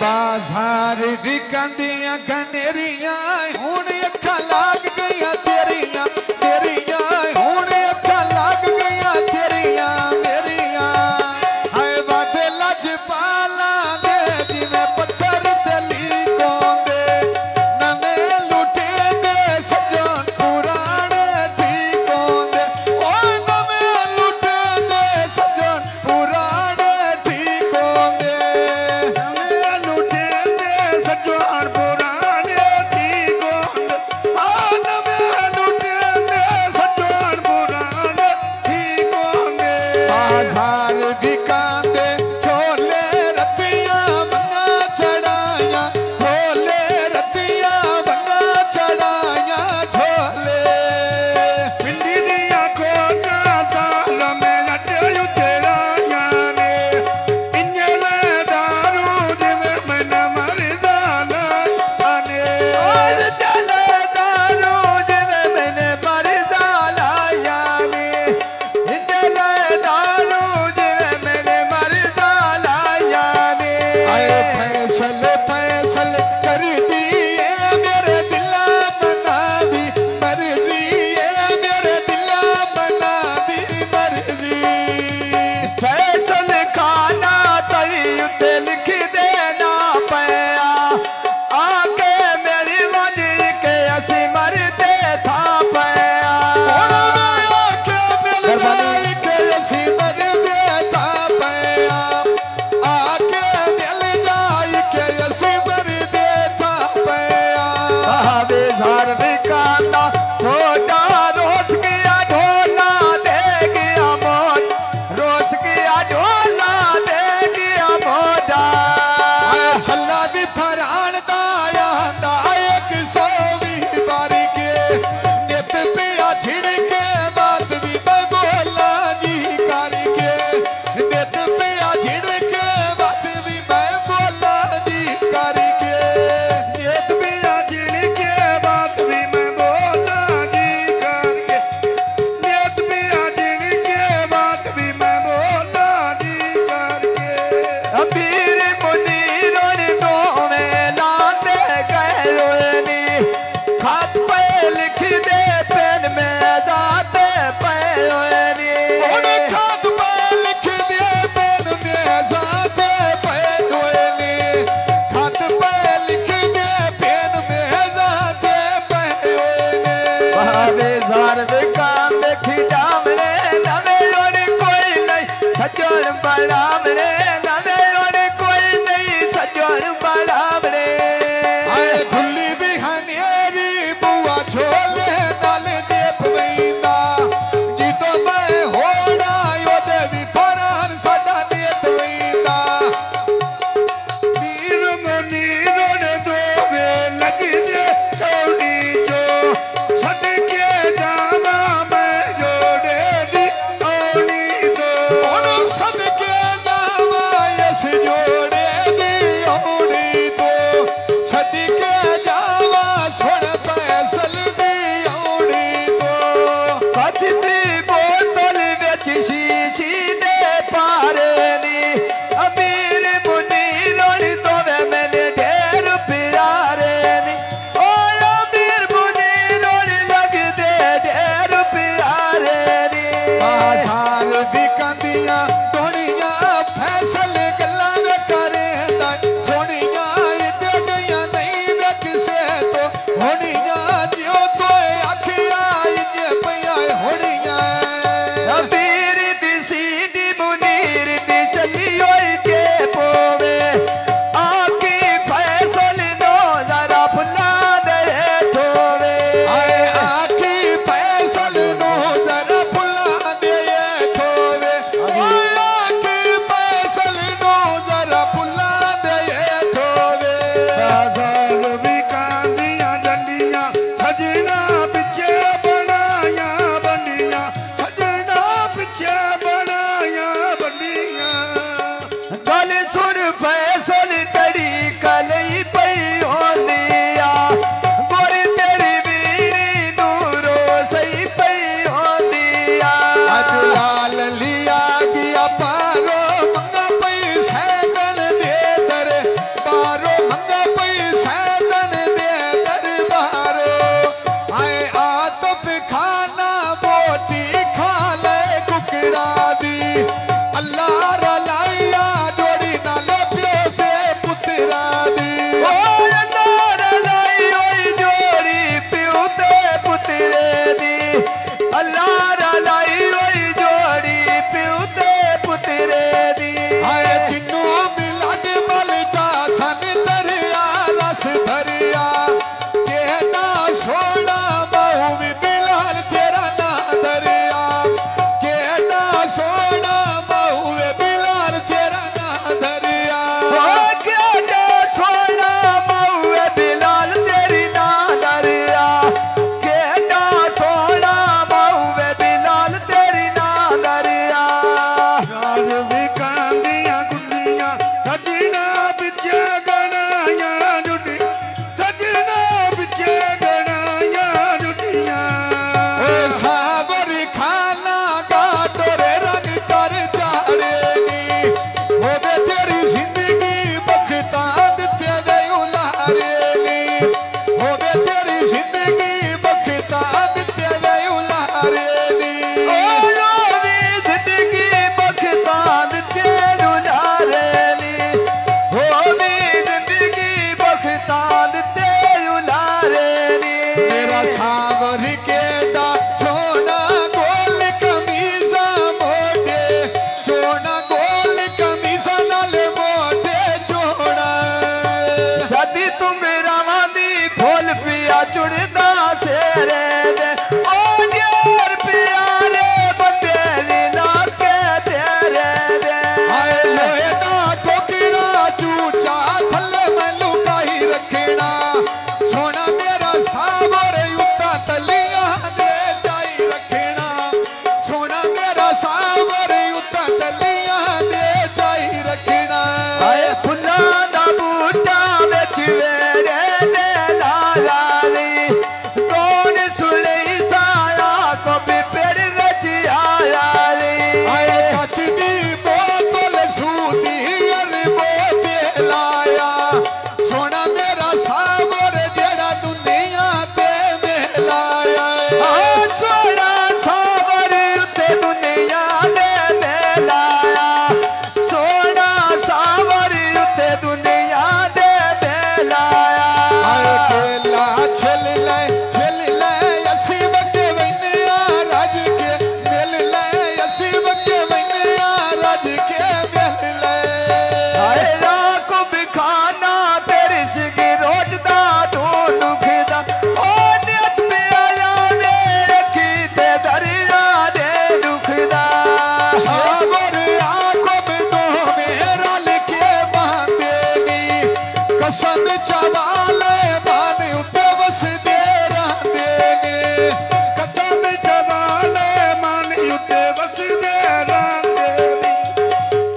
बाजार दी कंदियां कनेरियां हुण अखां लाग गईयां तेरियां तेरियां हुण अखां लाग गईयां तेरियां मेरियां हाय वादे लजपाला दे जिवें पत्थर ते लीकोंदे नवें लुटे दे सजन पुराने ठीकोंदे ओ नवें लुटे दे सजन पुराने ठीकोंदे बाजार बिकांदे छोले रतियां मंगा चढ़ाया ढोले रतियां मंगा चढ़ाया ढोले पिंडी दिया खोजा साल में नटे तेराया ने इंजले दारू जिवें मन मर जाना आने आज चले दारू जिवें मन मर जाला यानी इंजले दारू जिवें मन मर जाला यानी आए फैसल फैसल कर दिए मेरे दिला बना दी मर्जी मेरे दिला बना दी मर्जी फैसल खाना तई उत्ते लिख देना पया आके मेरी मजी के असी मरते था पया आके मेरी के असी मरते था पया आके मिल जाए के असी मरते था सन दरिया रस भरिया के ना सोना बहु भी बिलाल तेरा ना दरिया के ना सोना बहु भी बिलाल तेरा ना दरिया के ना सोना बहु भी बिलाल तेरी ना दरिया के ना सोना बहु भी बिलाल तेरी ना दरिया राज विकांदियां गुंदियां सजना बिचे गणाया जुटी सजना बिचे गणाया जुटियां साबर खाना का तोरे रंग कर चाड़ेगी होवे तेरी जिंदगी बखता दिते वे उलारेगी होवे तेरी जिंदगी बखता दिते वे उलारेगी होवे जिंदगी बखता दिते उलारेगी होवे जिंदगी बखता दिते उलारेगी मेरा सावर के दा सोना गोल कमीजा मोटे सोना गोल कमीजा नाल मोटे छोड़ा शादी तू मेरा वादी फूल पिया चुड़दा सेरे दे ओ यार प्यारे बंदे दी लाके तेरे दे हाय लोहे दा ठोकरा चूचा थल्ले मैं लुकाई रखना सोना मेरा सावर युक्ता तलिया दे जाई रखना सोना मेरा सावर युक्ता तलिया दे जाई रखना हाय फुल्ला दा बूटा विच वेरे दे लाली कौन सुलई साया को भी पेड़ विच आया रे हाय कच दी बोतल सूदी अरबो पे लाया सोना मेरा सावर जेड़ा दुनिया ते मिलाया सोना सावर उत्ते दुनिया दे मिलाया सोना सावर उत्ते दुनिया दे मिलाया केला छिल ले असी बके वैनिया राज के मिल ले असी बके वैनिया राज के मिल ले हाय राख बिखाना तेरी सिगी रोज दा तू दुखदा ओ नियत पे आया ने रखी ते दरिया दे दुखदा सावर आंखों में दो मेरा लिखे बांधेगी कसम चवाले मान उते बस दे रांदेगी कसम चवाले मान युते बस दे रांदेवी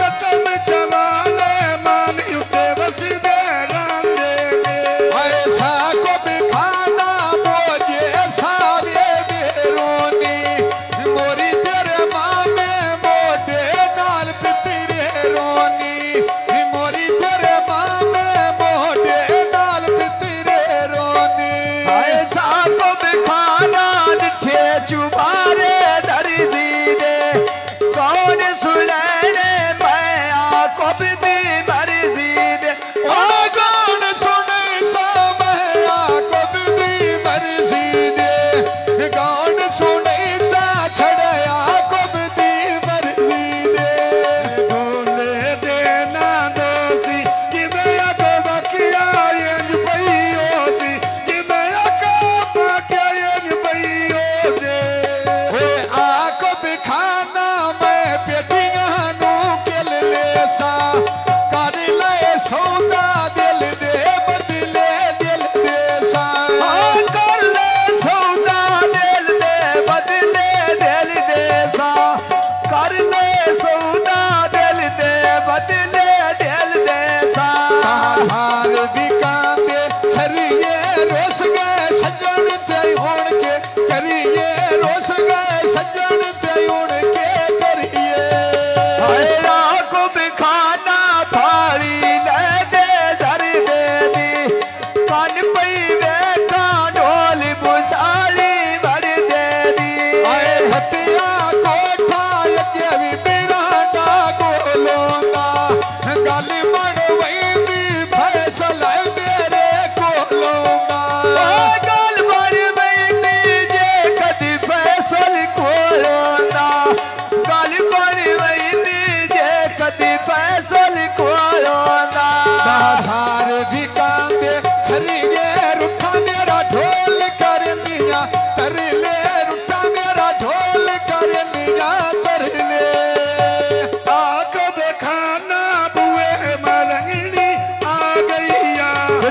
कसम चवाले मान युते बस दे रांदेवी ऐसा को बिखाना मोजे सावे बेरोनी मोरी तेरे मामे मोटे नाल पितरे रोनी मोरी तेरे मामे मोटे नाल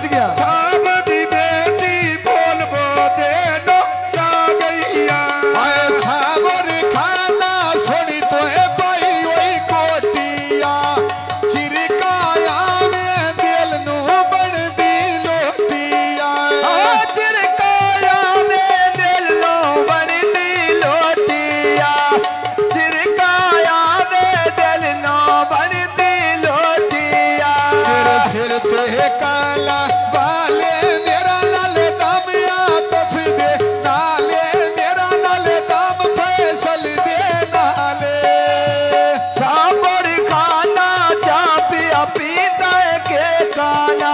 बच गया साहब दी बेटी बोल बो दे नो जा गईया आए साबर खाना सोनी तो है भाई वही कोटिया चिरकाया में दिल नू बन दी लोटिया चिरकाया में दिल नो बन दी लोटिया चिरकाया में दिल नो बन दी लोटिया तेरे सिर पे काला बाले मेरा लाल दाम या तो फिर दे नाले मेरा लाल दाम फैसल दे नाले साबर खाना चा पिया पीता है के खाना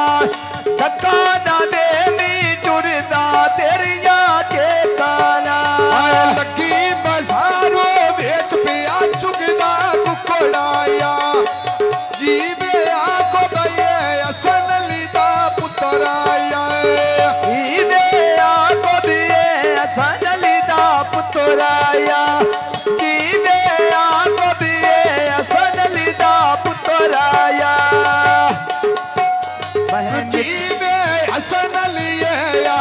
धक्का ना दे नी जुरदा तेरिया के खाना आए लगी बाजारो बेच पिया चुगना कुकड़ाया जीवे आको दये असन लीदा पुतराया ईदे आको दिए सजलिदा पुतराया ईदे आको दिए सजलिदा पुतराया बहन जीवे असन लिए या